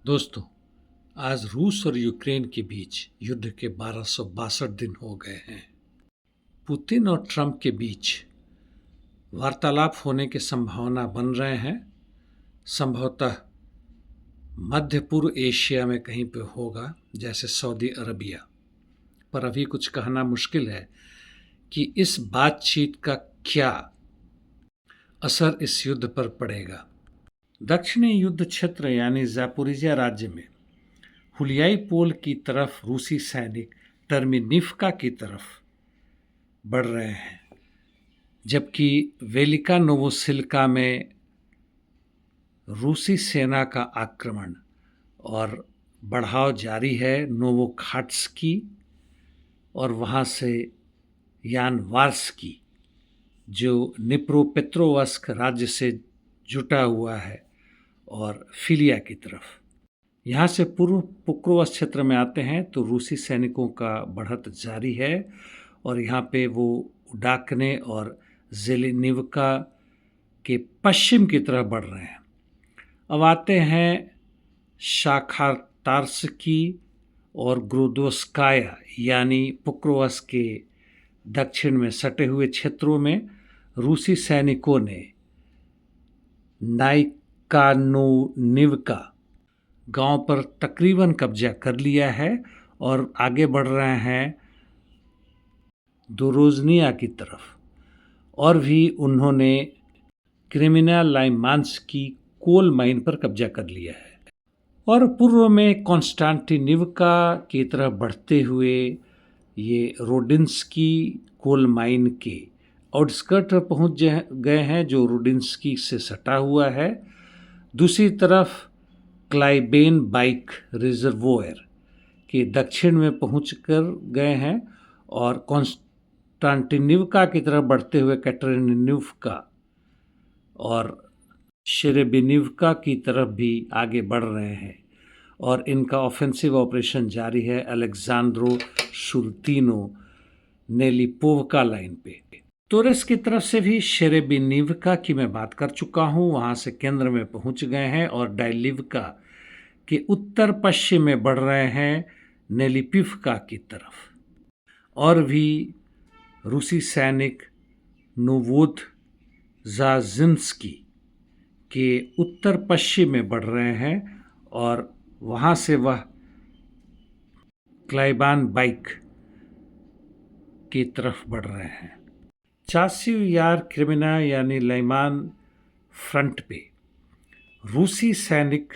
दोस्तों, आज रूस और यूक्रेन के बीच युद्ध के 1262 दिन हो गए हैं। पुतिन और ट्रंप के बीच वार्तालाप होने की संभावना बन रहे हैं। संभवतः मध्य पूर्व एशिया में कहीं पे होगा, जैसे सऊदी अरबिया। पर अभी कुछ कहना मुश्किल है कि इस बातचीत का क्या असर इस युद्ध पर पड़ेगा। दक्षिणी युद्ध क्षेत्र यानी ज़ापोरिजिया राज्य में हुलियाई पोल की तरफ रूसी सैनिक टर्मिनिफ्का की तरफ बढ़ रहे हैं, जबकि वेलिका नोवोसिल्का में रूसी सेना का आक्रमण और बढ़ाव जारी है। नोवोखाट्स्की और वहाँ से यान वार्स्की, जो निप्रोपेट्रोवस्क राज्य से जुटा हुआ है, और फिलिया की तरफ। यहाँ से पूर्व पुक्रोवस क्षेत्र में आते हैं तो रूसी सैनिकों का बढ़त जारी है और यहाँ पे वो डाकने और जेलेनिवका के पश्चिम की तरफ बढ़ रहे हैं। अब आते हैं शाखातार्स्की और ग्रोदोस्काया यानी पुक्रोवस के दक्षिण में सटे हुए क्षेत्रों में रूसी सैनिकों ने नाइकानोनिवका गांव पर तकरीबन कब्जा कर लिया है और आगे बढ़ रहे हैं दोरोजनिया की तरफ। और भी उन्होंने क्रिमिना लाइमांस्की कोल माइन पर कब्जा कर लिया है और पूर्व में कॉन्स्टांटिनिवका की तरफ बढ़ते हुए ये रोडिन्स्की कोल माइन के आउटस्कर्ट पर पहुंच गए हैं, जो रोडिन्स्की से सटा हुआ है। दूसरी तरफ क्लाइबेन बाइक रिजर्वोयर के दक्षिण में पहुंच कर गए हैं और कॉन्स्टांटिनिवका की तरफ बढ़ते हुए कैटरीनिवका और शेरेबिनिवका की तरफ भी आगे बढ़ रहे हैं और इनका ऑफेंसिव ऑपरेशन जारी है अलेक्सांद्रो शुर्तीनो नेलिपोवका लाइन पे। तोरेस की तरफ से भी शेरेबिनिवका की मैं बात कर चुका हूँ, वहाँ से केंद्र में पहुँच गए हैं और डाइलिवका के उत्तर पश्चिम में बढ़ रहे हैं नेलिपिवका की तरफ। और भी रूसी सैनिक नोवोदजाजिन्स्की के उत्तर पश्चिम में बढ़ रहे हैं और वहाँ से वह क्लाइबान बाइक की तरफ बढ़ रहे हैं। चासिव यार क्रिमिना यानी लैमान फ्रंट पे रूसी सैनिक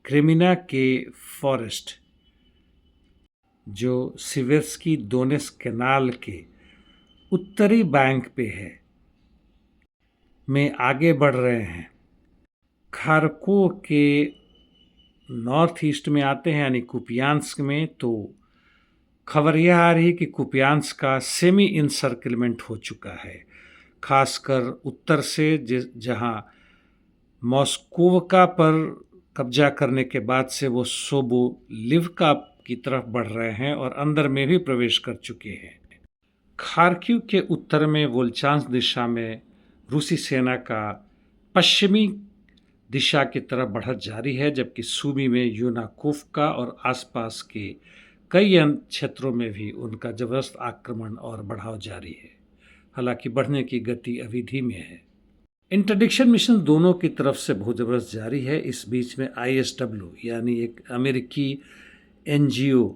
क्रिमिना के फॉरेस्ट, जो सिवेर्स्की दोनेत्स्क कैनाल के उत्तरी बैंक पे है, में आगे बढ़ रहे हैं। खार्कोव के नॉर्थ ईस्ट में आते हैं यानी कुपियांस्क में, तो खबर यह आ रही कि कुपियांस्क का सेमी इनसर्किलमेंट हो चुका है, खासकर उत्तर से, जहां मॉस्कोवका पर कब्जा करने के बाद से वो सोबोलिवका की तरफ बढ़ रहे हैं और अंदर में भी प्रवेश कर चुके हैं। खार्किव के उत्तर में वोल्चांस्क दिशा में रूसी सेना का पश्चिमी दिशा की तरफ बढ़त जारी है, जबकि सूमी में यूनाकोवका और आसपास के कई अन्य क्षेत्रों में भी उनका जबरदस्त आक्रमण और बढ़ाव जारी है। हालांकि बढ़ने की गति अभी धीमी है। इंटरडिक्शन मिशन दोनों की तरफ से बहुत ज़बरदस्त जारी है। इस बीच में ISW यानी एक अमेरिकी NGO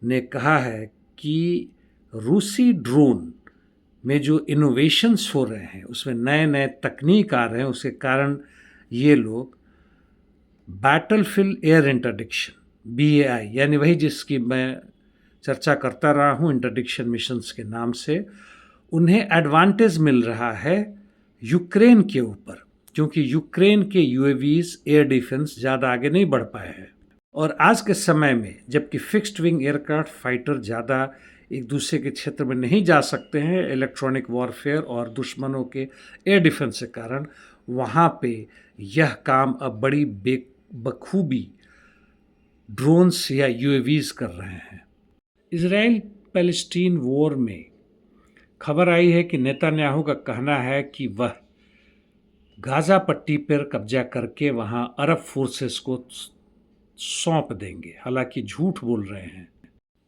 ने कहा है कि रूसी ड्रोन में जो इनोवेशंस हो रहे हैं, उसमें नए नए तकनीक आ रहे हैं, उसके कारण ये लोग बैटलफील्ड एयर इंटरडिक्शन BAI यानी वही जिसकी मैं चर्चा करता रहा हूँ इंटरडिक्शन मिशंस के नाम से, उन्हें एडवांटेज मिल रहा है यूक्रेन के ऊपर, क्योंकि यूक्रेन के UAVs एयर डिफेंस ज़्यादा आगे नहीं बढ़ पाए हैं। और आज के समय में जबकि फिक्स्ड विंग एयरक्राफ्ट फाइटर ज़्यादा एक दूसरे के क्षेत्र में नहीं जा सकते हैं इलेक्ट्रॉनिक वॉरफेयर और दुश्मनों के एयर डिफेंस के कारण, वहाँ पे यह काम अब बड़ी बखूबी ड्रोन्स या UAVs कर रहे हैं। इजराइल पैलेस्टीन वॉर में खबर आई है कि नेतन्याहू का कहना है कि वह गाज़ा पट्टी पर कब्जा करके वहाँ अरब फोर्सेस को सौंप देंगे। हालांकि झूठ बोल रहे हैं,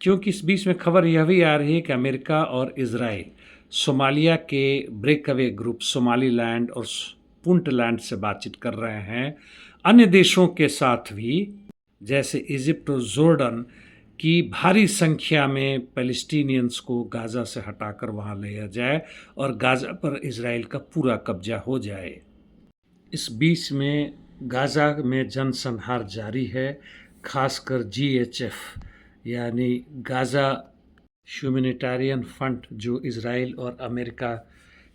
क्योंकि इस बीच में खबर यह भी आ रही है कि अमेरिका और इजराइल सोमालिया के ब्रेकअवे ग्रुप सोमालीलैंड और पुंटलैंड से बातचीत कर रहे हैं। अन्य देशों के साथ भी, जैसे इजिप्ट और जॉर्डन, की भारी संख्या में पैलेस्टीनियंस को गाज़ा से हटाकर वहां लिया जाए और गाज़ा पर इजराइल का पूरा कब्जा हो जाए। इस बीच में गाज़ा में जनसंहार जारी है, खासकर जीएचएफ यानी गाज़ा ह्यूमैनिटेरियन फंड, जो इजराइल और अमेरिका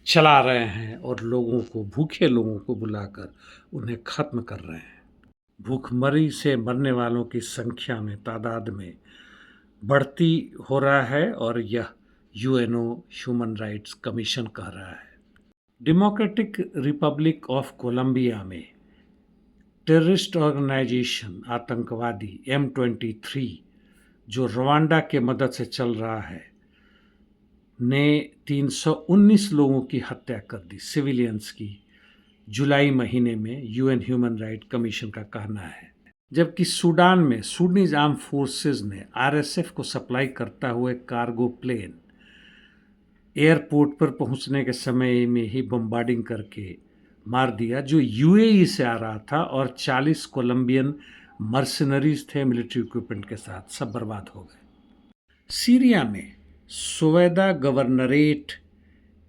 चला रहे हैं और लोगों को, भूखे लोगों को बुलाकर उन्हें ख़त्म कर रहे हैं। भूखमरी से मरने वालों की संख्या में, तादाद में बढ़ती हो रहा है और यह यूएनओ ह्यूमन राइट्स कमीशन कह रहा है। डेमोक्रेटिक रिपब्लिक ऑफ कोलंबिया में टेररिस्ट ऑर्गेनाइजेशन आतंकवादी M23, जो रवांडा के मदद से चल रहा है, ने 319 लोगों की हत्या कर दी, सिविलियंस की, जुलाई महीने में, यूएन ह्यूमन राइट कमीशन का कहना है। जबकि सूडान में सूडनीज आर्म फोर्सेस ने आरएसएफ को सप्लाई करता हुए कार्गो प्लेन एयरपोर्ट पर पहुंचने के समय में ही बम्बार्डिंग करके मार दिया, जो यूएई से आ रहा था, और 40 कोलंबियन मर्सनरीज थे मिलिट्री इक्विपमेंट के साथ, सब बर्बाद हो गए। सीरिया में सोवेदा गवर्नरेट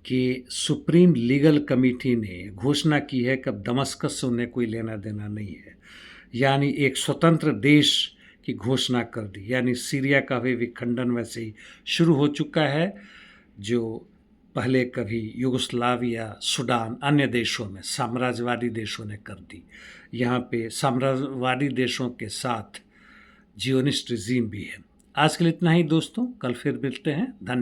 के सुप्रीम लीगल कमेटी ने घोषणा की है कि अब दमस्कस से उन्हें कोई लेना देना नहीं है, यानी एक स्वतंत्र देश की घोषणा कर दी। यानी सीरिया का भी विखंडन वैसे ही शुरू हो चुका है, जो पहले कभी युगोस्लाविया, सूडान, अन्य देशों में, साम्राज्यवादी देशों ने कर दी। यहाँ पे साम्राज्यवादी देशों के साथ जियोनिस्ट रिजीम भी है। आज के लिए इतना ही दोस्तों, कल फिर मिलते हैं। धन्यवाद।